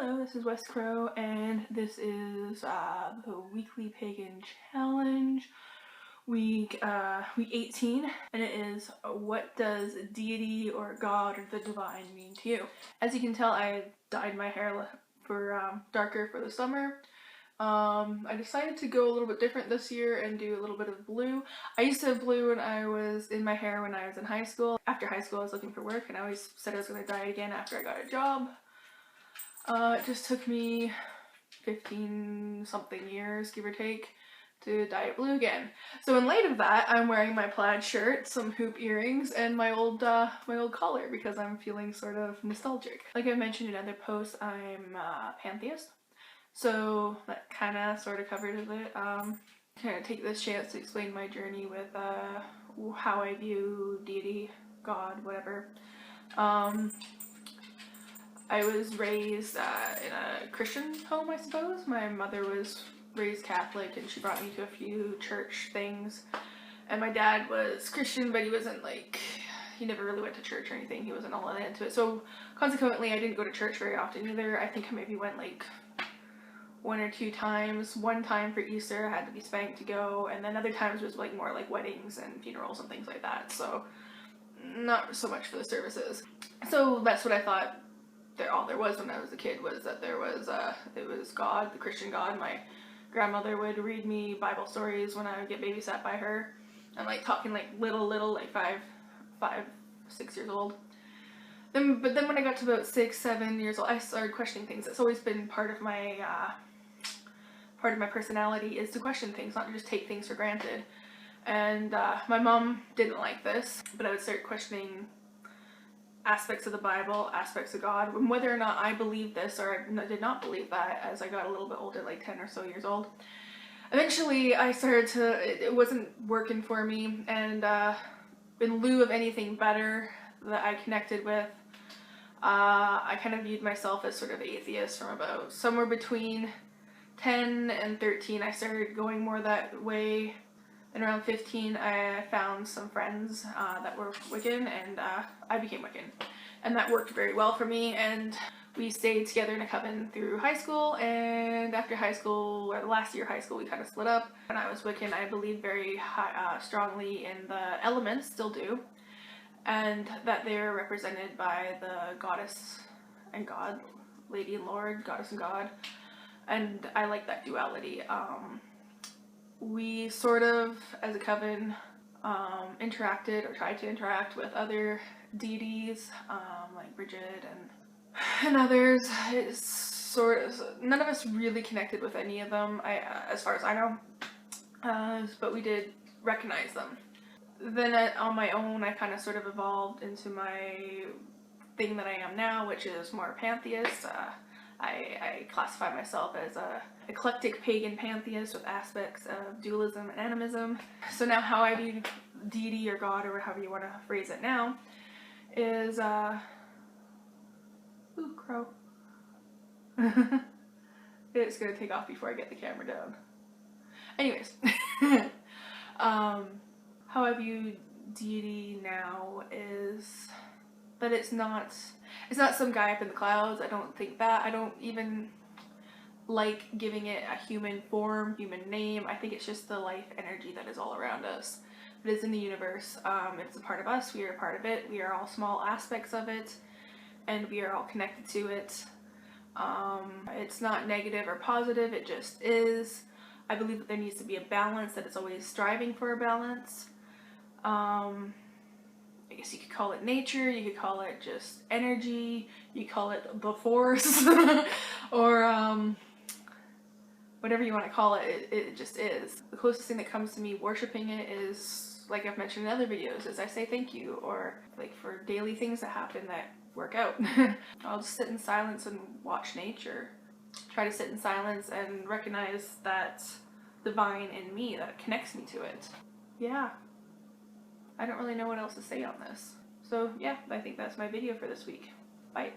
Hello, this is West Crow, and this is the weekly pagan challenge, week 18, and it is what does deity or God or the divine mean to you? As you can tell, I dyed my hair for darker for the summer. I decided to go a little bit different this year and do a little bit of blue. I used to have blue when I was in my hair when I was in high school. After high school, I was looking for work, and I always said I was going to dye again after I got a job. It just took me 15 something years, give or take, to dye it blue again. So in light of that, I'm wearing my plaid shirt, some hoop earrings, and my old collar because I'm feeling sort of nostalgic. Like I mentioned in other posts, I'm a pantheist, so that kind of sort of covers it. Kind of take this chance to explain my journey with how I view deity, God, whatever. I was raised in a Christian home, I suppose. My mother was raised Catholic and she brought me to a few church things. And my dad was Christian, but he wasn't he never really went to church or anything. He wasn't all that into it. So consequently, I didn't go to church very often either. I think I maybe went one or two times. One time for Easter, I had to be spanked to go. And then other times was more like weddings and funerals and things like that. So not so much for the services. So that's what I thought. All there was when I was a kid was that it was God, the Christian God. My grandmother would read me Bible stories when I would get babysat by her. I'm talking little, 5, 6 years old. But then when I got to about 6, 7 years old, I started questioning things. It's always been part of my personality is to question things, not to just take things for granted. And my mom didn't like this, but I would start questioning aspects of the Bible, aspects of God, and whether or not I believed this or I did not believe that as I got a little bit older, 10 or so years old. Eventually, I started to, it wasn't working for me, and in lieu of anything better that I connected with, I kind of viewed myself as sort of atheist from about somewhere between 10 and 13. I started going more that way. And around 15, I found some friends that were Wiccan, and I became Wiccan. And that worked very well for me, and we stayed together in a coven through high school, and after high school, or the last year of high school, we kind of split up. When I was Wiccan, I believed very strongly in the elements, still do, and that they're represented by the goddess and God, Lady and Lord, goddess and God, and I like that duality. We sort of, as a coven, interacted or tried to interact with other deities, like Bridget and others. It's sort of, none of us really connected with any of them, as far as I know, but we did recognize them. Then on my own, I kind of sort of evolved into my thing that I am now, which is more pantheist. I classify myself as a eclectic pagan pantheist with aspects of dualism and animism. So now how I view deity or God, or however you want to phrase it now, is ooh, crow. It's gonna take off before I get the camera down. Anyways, how I view deity now is that it's not some guy up in the clouds. I don't think that. I don't even like giving it a human form, human name. I think it's just the life energy that is all around us. It is in the universe. It's a part of us. We are a part of it. We are all small aspects of it, and we are all connected to it. It's not negative or positive. It just is. I believe that there needs to be a balance, that it's always striving for a balance. I guess you could call it nature, you could call it just energy, you could call it the force, or whatever you want to call it, it just is. The closest thing that comes to me worshiping it is, like I've mentioned in other videos, is I say thank you, or for daily things that happen that work out. I'll just sit in silence and watch nature. Try to sit in silence and recognize that divine in me that connects me to it. Yeah. I don't really know what else to say on this. So yeah, I think that's my video for this week. Bye.